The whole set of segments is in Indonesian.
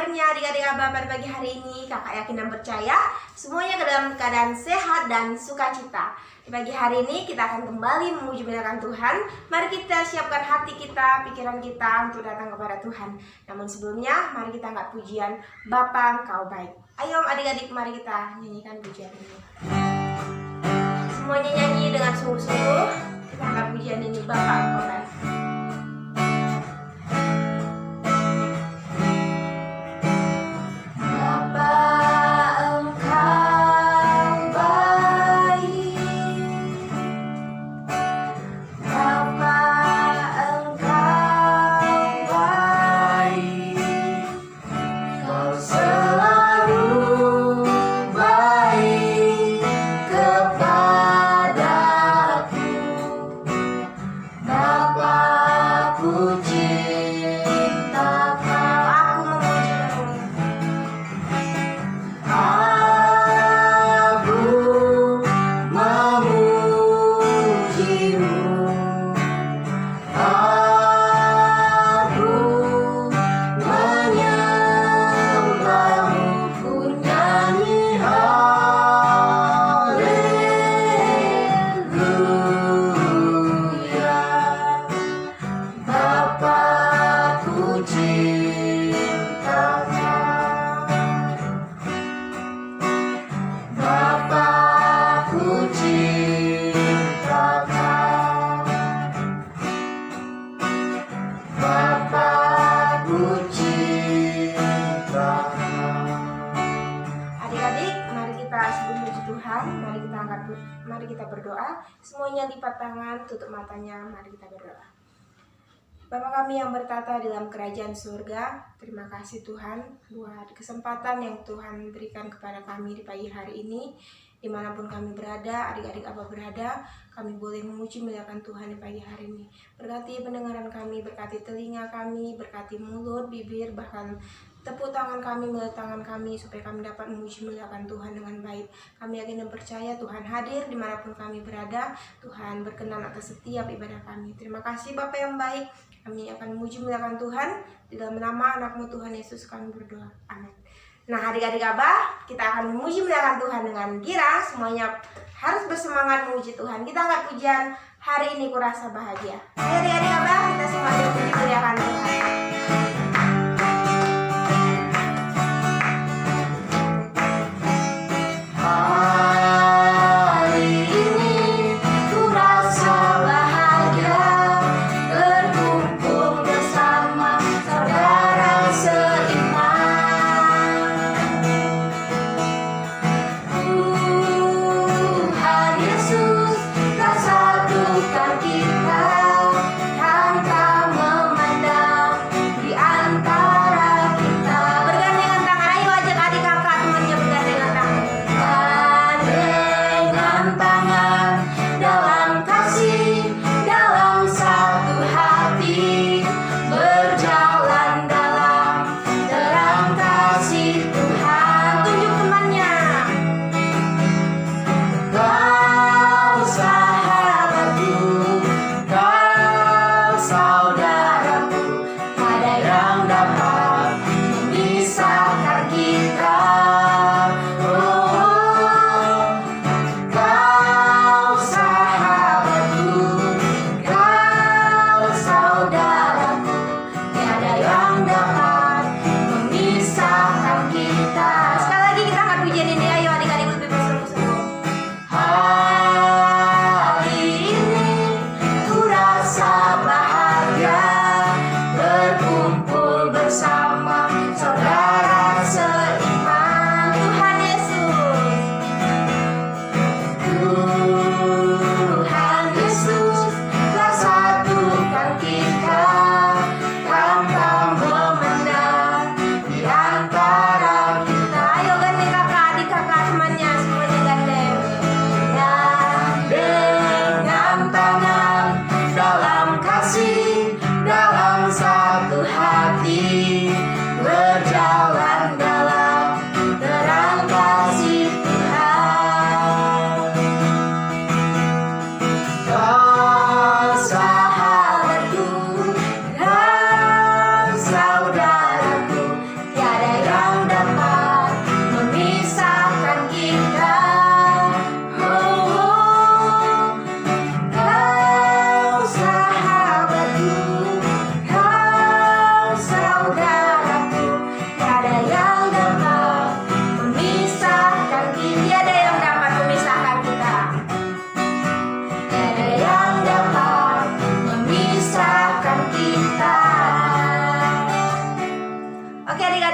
kabarnya adik-adik Abah pada pagi hari ini? Kakak yakin dan percaya semuanya dalam keadaan sehat dan sukacita. Di pagi hari ini kita akan kembali memuji memuliakan Tuhan. Mari kita siapkan hati kita, pikiran kita untuk datang kepada Tuhan. Namun sebelumnya mari kita angkat pujian Bapa Engkau baik. Ayo adik-adik, mari kita nyanyikan pujian ini. Semuanya nyanyi dengan sungguh-sungguh. Kita angkat pujian ini, Bapa Engkau baik. Mari kita berdoa. Semuanya lipat tangan, tutup matanya. Mari kita berdoa. Bapa kami yang bertata dalam kerajaan surga, terima kasih Tuhan buat kesempatan yang Tuhan berikan kepada kami di pagi hari ini. Dimanapun kami berada, adik-adik Abah berada, kami boleh memuji memuliakan Tuhan di pagi hari ini. Berkati pendengaran kami, berkati telinga kami, berkati mulut, bibir, bahkan tepuk tangan kami, mulut tangan kami, supaya kami dapat memuji memuliakan Tuhan dengan baik. Kami yakin dan percaya Tuhan hadir dimanapun kami berada. Tuhan berkenan atas setiap ibadah kami. Terima kasih Bapa yang baik. Kami akan memuji memuliakan Tuhan. Di dalam nama anak-Mu Tuhan Yesus kami berdoa. Amin. Nah adik-adik Abah, kita akan memuji memuliakan Tuhan dengan girang. Semuanya harus bersemangat memuji Tuhan. Kita angkat pujian hari ini kurasa bahagia. Ayo adik-adik Abah, kita semuanya memuji memuliakan Tuhan. Kita tanpa memandang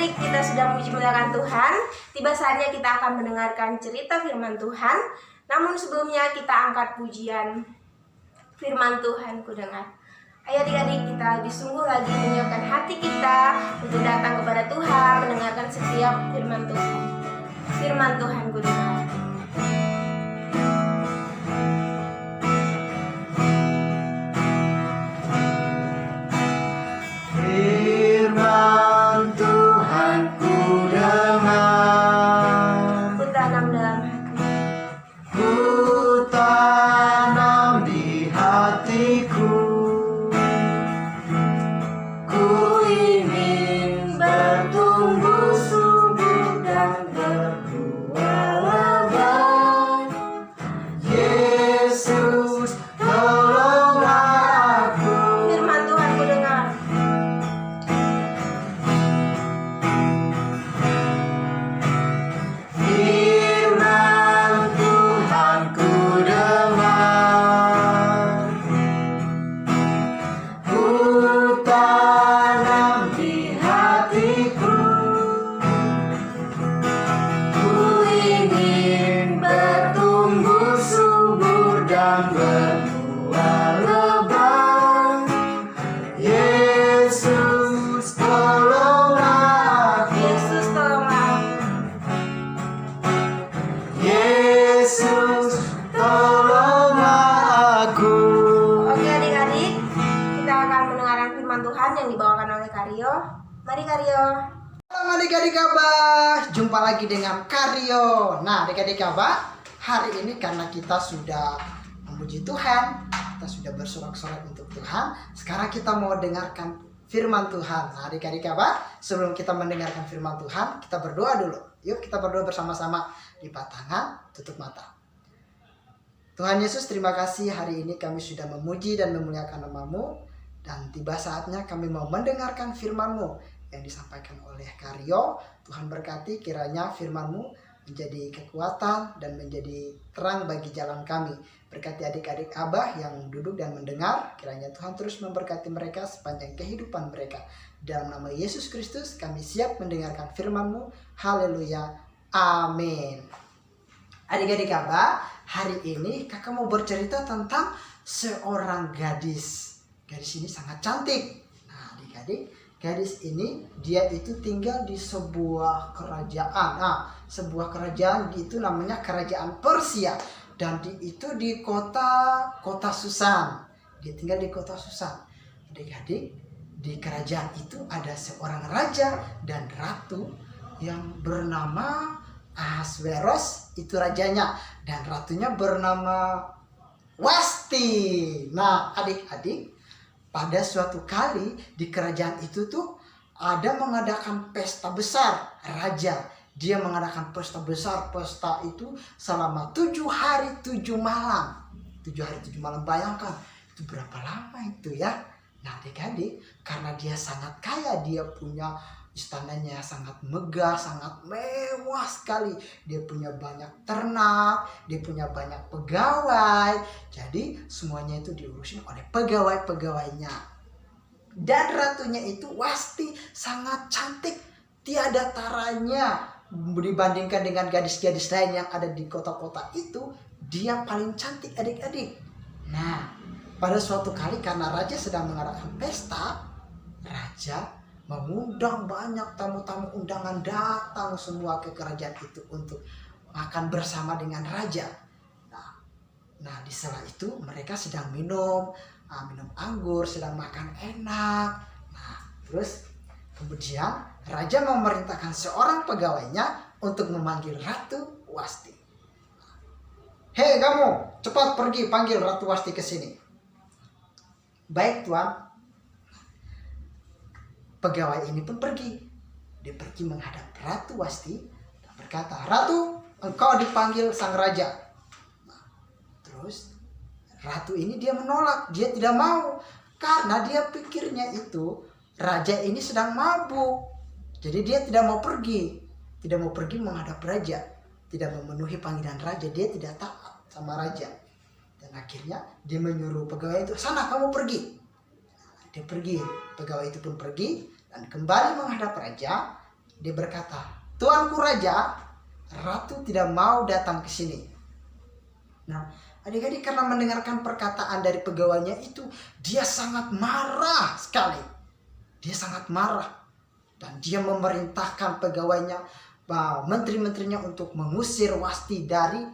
adik-adik, kita sudah memuji-muliakan Tuhan. Tiba saatnya kita akan mendengarkan cerita firman Tuhan. Namun sebelumnya kita angkat pujian firman Tuhan ku dengar. Ayo adik-adik, kita lebih sungguh lagi menyiapkan hati kita untuk datang kepada Tuhan, mendengarkan setiap firman Tuhan. Firman Tuhan ku dengar. Mari Karyo. Halo adik-adik Abah, jumpa lagi dengan Karyo. Nah adik-adik Abah, hari ini karena kita sudah memuji Tuhan, kita sudah bersorak-sorak untuk Tuhan. Sekarang kita mau dengarkan firman Tuhan. Nah adik-adik Abah, sebelum kita mendengarkan firman Tuhan, kita berdoa dulu. Yuk kita berdoa bersama-sama. Lipat tangan, tutup mata. Tuhan Yesus, terima kasih hari ini kami sudah memuji dan memuliakan nama-Mu. Dan tiba saatnya kami mau mendengarkan firman-Mu yang disampaikan oleh Karyo. Tuhan berkati kiranya firman-Mu menjadi kekuatan dan menjadi terang bagi jalan kami. Berkati adik-adik Abah yang duduk dan mendengar. Kiranya Tuhan terus memberkati mereka sepanjang kehidupan mereka. Dalam nama Yesus Kristus kami siap mendengarkan firman-Mu. Haleluya. Amin. Adik-adik Abah, hari ini kakak mau bercerita tentang seorang gadis. Gadis ini sangat cantik. Nah adik-adik, gadis ini dia itu tinggal di sebuah kerajaan. Nah sebuah kerajaan itu namanya kerajaan Persia. Dan itu di kota Susan. Dia tinggal di kota Susan. Adik-adik, di kerajaan itu ada seorang raja dan ratu yang bernama Ahasveros, itu rajanya. Dan ratunya bernama Wasti. Nah adik-adik, pada suatu kali di kerajaan itu tuh ada mengadakan pesta besar. Raja dia mengadakan pesta besar. Pesta itu selama 7 hari 7 malam. 7 hari 7 malam, bayangkan itu berapa lama itu ya. Nah adik-adik, karena dia sangat kaya, dia punya istananya sangat megah, sangat mewah sekali. Dia punya banyak ternak, dia punya banyak pegawai. Jadi semuanya itu diurusin oleh pegawai-pegawainya. Dan ratunya itu Wasti sangat cantik, tiada taranya. Dibandingkan dengan gadis-gadis lain yang ada di kota-kota itu, dia paling cantik adik-adik. Nah pada suatu kali karena raja sedang mengadakan pesta, raja mengundang banyak tamu-tamu undangan datang semua ke kerajaan itu untuk makan bersama dengan raja. Nah di sela itu mereka sedang minum anggur, sedang makan enak. Nah terus kemudian raja memerintahkan seorang pegawainya untuk memanggil Ratu Wasti. Hei kamu, cepat pergi panggil Ratu Wasti ke sini. Baik tuan. Pegawai ini pun pergi. Dia pergi menghadap Ratu Wasti dan berkata, Ratu, engkau dipanggil sang raja. Nah, terus Ratu ini dia menolak. Dia tidak mau. Karena dia pikirnya itu raja ini sedang mabuk. Jadi dia tidak mau pergi. Tidak mau pergi menghadap raja. Tidak memenuhi panggilan raja. Dia tidak taat sama raja. Dan akhirnya dia menyuruh pegawai itu, sana kamu pergi. Nah, dia pergi. Pegawai itu pun pergi dan kembali menghadap raja. Dia berkata, "Tuanku Raja, Ratu tidak mau datang ke sini." Nah, adik-adik karena mendengarkan perkataan dari pegawainya itu, dia sangat marah sekali. Dia sangat marah. Dan dia memerintahkan pegawainya, menteri-menterinya untuk mengusir Wasti dari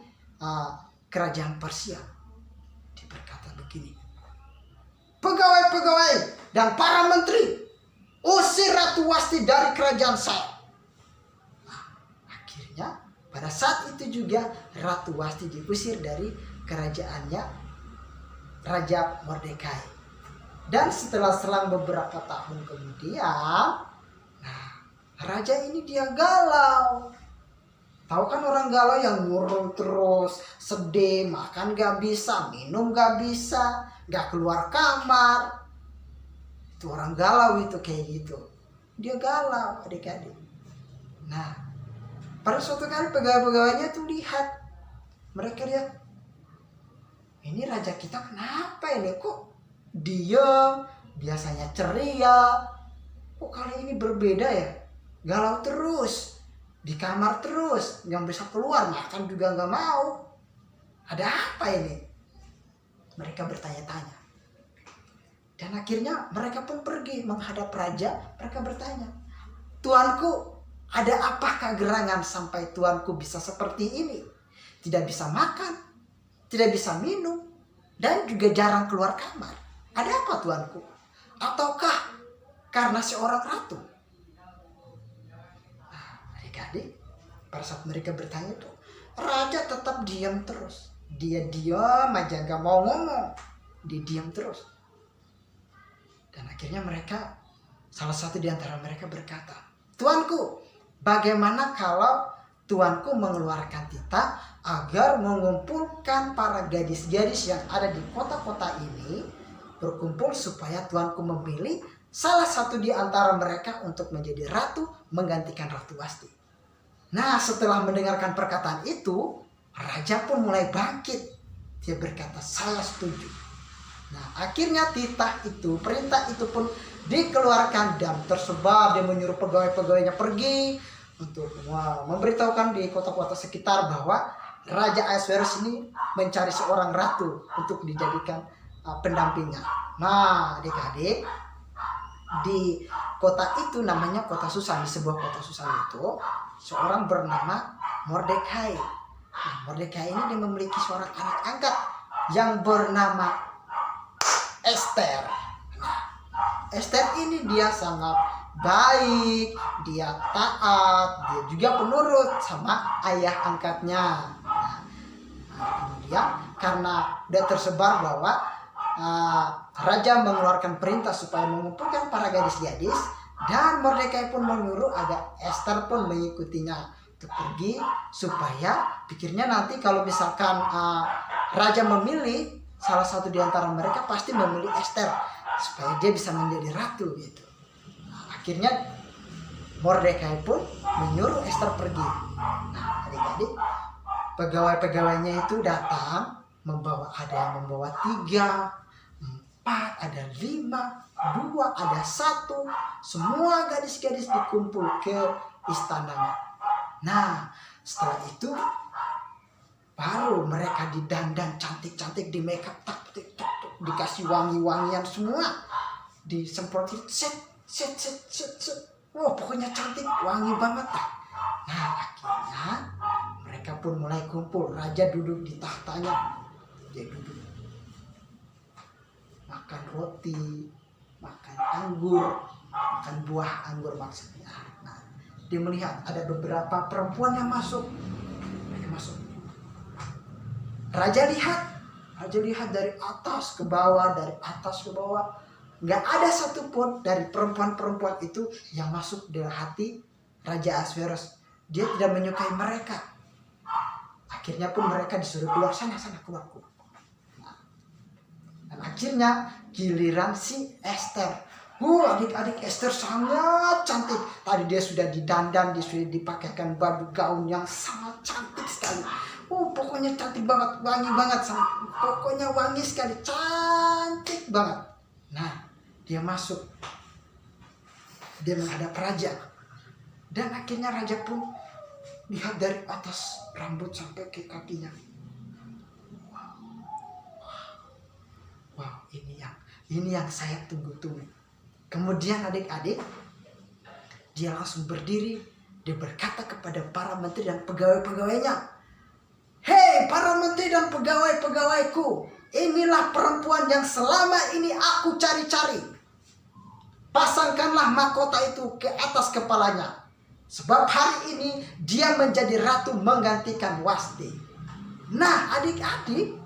kerajaan Persia. Dia berkata begini, "Pegawai-pegawai dan para menteri, usir Ratu Wasti dari kerajaan saya." Akhirnya pada saat itu juga Ratu Wasti diusir dari kerajaannya Raja Mordekai. Dan setelah selang beberapa tahun kemudian, raja ini dia galau. Tahu kan orang galau yang murung terus, sedih, makan gak bisa, minum gak bisa, gak keluar kamar. Itu orang galau itu kayak gitu. Dia galau adik-adik. Nah, pada suatu kali pegawai-pegawainya tuh lihat. Mereka lihat, ini raja kita kenapa ini? Kok diam, biasanya ceria. Kok kali ini berbeda ya? Galau terus, di kamar terus, nggak bisa keluar, makan juga nggak mau. Ada apa ini? Mereka bertanya-tanya. Dan akhirnya mereka pun pergi menghadap raja. Mereka bertanya, "Tuanku, ada apakah gerangan sampai tuanku bisa seperti ini? Tidak bisa makan, tidak bisa minum, dan juga jarang keluar kamar. Ada apa tuanku? Ataukah karena seorang ratu?" Adik-adik, pada saat mereka bertanya itu, raja tetap diam terus. Dia diam aja, gak mau ngomong. Dia diam terus. Dan akhirnya salah satu di antara mereka berkata, "Tuanku, bagaimana kalau tuanku mengeluarkan titah agar mengumpulkan para gadis-gadis yang ada di kota-kota ini, berkumpul supaya tuanku memilih salah satu di antara mereka untuk menjadi ratu menggantikan Ratu Wasti." Nah, setelah mendengarkan perkataan itu, raja pun mulai bangkit. Dia berkata, "Saya setuju." Nah, akhirnya perintah itu pun dikeluarkan dan tersebar. Dia menyuruh pegawai-pegawainya pergi untuk memberitahukan di kota-kota sekitar bahwa Raja Ahasverus ini mencari seorang ratu untuk dijadikan pendampingnya. Nah, adik-adik, di kota itu namanya kota Susan. Di sebuah kota Susan itu seorang bernama Mordekai. Nah, Mordekai ini dia memiliki seorang anak angkat yang bernama Esther. Nah, Esther ini dia sangat baik, dia taat, dia juga penurut sama ayah angkatnya. Kemudian karena udah tersebar bahwa raja mengeluarkan perintah supaya mengumpulkan para gadis-gadis, dan Mordekai pun menyuruh agar Esther pun mengikutinya untuk pergi, supaya pikirnya nanti kalau misalkan raja memilih salah satu di antara mereka, pasti memilih Esther supaya dia bisa menjadi ratu gitu. Nah, akhirnya Mordekai pun menyuruh Esther pergi. Nah, adik-adik, pegawai-pegawainya itu datang ada yang membawa 3, 4, ada 5, 2, ada 1. Semua gadis-gadis dikumpul ke istananya. Nah, setelah itu baru mereka didandan cantik-cantik, di make up, dikasih wangi-wangian semua, disemprotin, set. Wah, pokoknya cantik, wangi banget. Nah, akhirnya mereka pun mulai kumpul. Raja duduk di tahtanya. Dia duduk makan roti, makan anggur, makan buah anggur maksudnya. Nah, dia melihat ada beberapa perempuan yang masuk. Mereka masuk. Raja lihat dari atas ke bawah, nggak ada satupun dari perempuan-perempuan itu yang masuk dalam hati Raja Ahasverus. Dia tidak menyukai mereka. Akhirnya pun mereka disuruh keluar, sana keluar. Dan akhirnya giliran si Esther. Adik-adik, Esther sangat cantik. Tadi dia sudah didandan, dia sudah dipakaikan baju gaun yang sangat cantik sekali. Pokoknya cantik banget, wangi banget. Pokoknya wangi sekali, cantik banget. Nah, dia masuk. Dia menghadap raja. Dan akhirnya raja pun lihat dari atas rambut sampai ke kakinya. Wow, ini yang saya tunggu-tunggu. Kemudian adik-adik, dia langsung berdiri, dia berkata kepada para menteri dan pegawai-pegawainya, "Hei para menteri dan pegawai-pegawaiku, inilah perempuan yang selama ini aku cari-cari. Pasangkanlah mahkota itu ke atas kepalanya. Sebab hari ini dia menjadi ratu menggantikan Wasti." Nah adik-adik,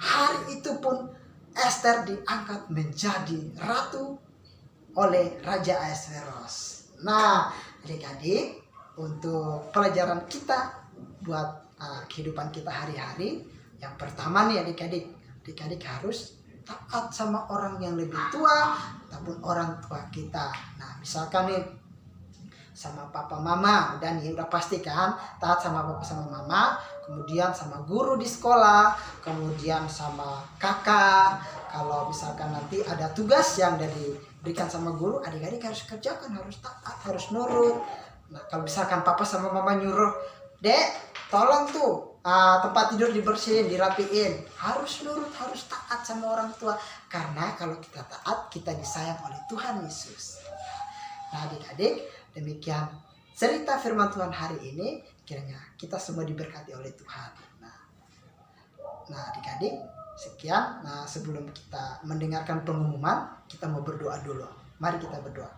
hari itu pun Ester diangkat menjadi ratu oleh Raja Ahasveros. Nah adik-adik, untuk pelajaran kita buat kehidupan kita hari-hari, yang pertama nih adik-adik harus taat sama orang yang lebih tua ataupun orang tua kita. Nah misalkan nih sama papa mama, udah pasti kan taat sama papa sama mama, kemudian sama guru di sekolah, kemudian sama kakak. Kalau misalkan nanti ada tugas yang diberikan sama guru, adik-adik harus kerjakan, harus taat, harus nurut. Nah kalau misalkan papa sama mama nyuruh, "Dek, tolong tuh tempat tidur dibersihin, dirapiin," harus nurut, harus taat sama orang tua. Karena kalau kita taat, kita disayang oleh Tuhan Yesus. Nah adik-adik, demikian cerita firman Tuhan hari ini. Kiranya kita semua diberkati oleh Tuhan. Nah adik-adik, sekian. Nah sebelum kita mendengarkan pengumuman, kita mau berdoa dulu. Mari kita berdoa.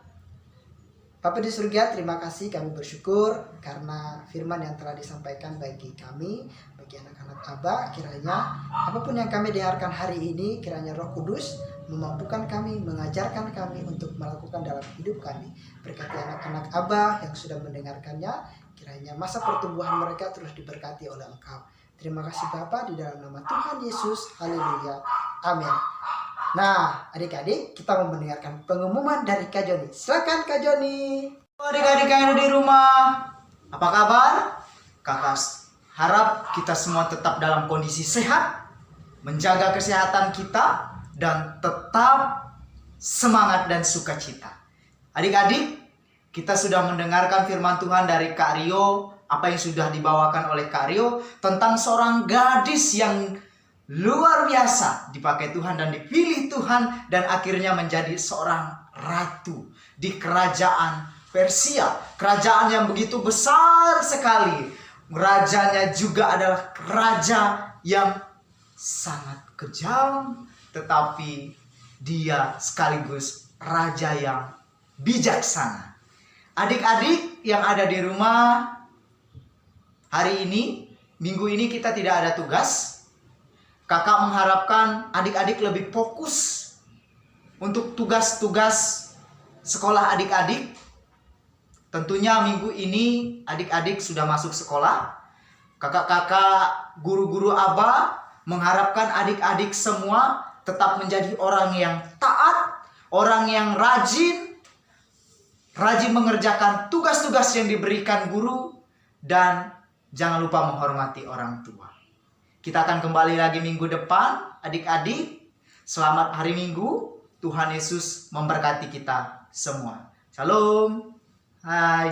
Bapa di surga, terima kasih, kami bersyukur karena firman yang telah disampaikan bagi kami, bagi anak-anak Aba. Kiranya apapun yang kami dengarkan hari ini, kiranya Roh Kudus memampukan kami, mengajarkan kami untuk melakukan dalam hidup kami. Berkati anak-anak Aba yang sudah mendengarkannya, kiranya masa pertumbuhan mereka terus diberkati oleh Engkau. Terima kasih Bapa, di dalam nama Tuhan Yesus. Haleluya. Amin. Nah adik-adik, kita mau mendengarkan pengumuman dari Kak Joni. Silakan Kak Joni. Adik-adik yang ada di rumah, apa kabar? Kakak harap kita semua tetap dalam kondisi sehat, menjaga kesehatan kita, dan tetap semangat dan sukacita. Adik-adik, kita sudah mendengarkan firman Tuhan dari Kak Rio, apa yang sudah dibawakan oleh Kak Rio tentang seorang gadis yang luar biasa dipakai Tuhan dan dipilih Tuhan, dan akhirnya menjadi seorang ratu di kerajaan Persia. Kerajaan yang begitu besar sekali. Rajanya juga adalah raja yang sangat kejam, tetapi dia sekaligus raja yang bijaksana. Adik-adik yang ada di rumah, hari ini, minggu ini kita tidak ada tugas. Kakak mengharapkan adik-adik lebih fokus untuk tugas-tugas sekolah adik-adik. Tentunya minggu ini adik-adik sudah masuk sekolah. Kakak-kakak, guru-guru Aba mengharapkan adik-adik semua tetap menjadi orang yang taat, orang yang rajin mengerjakan tugas-tugas yang diberikan guru, dan jangan lupa menghormati orang tua. Kita akan kembali lagi minggu depan, adik-adik. Selamat hari Minggu. Tuhan Yesus memberkati kita semua. Shalom. Hai.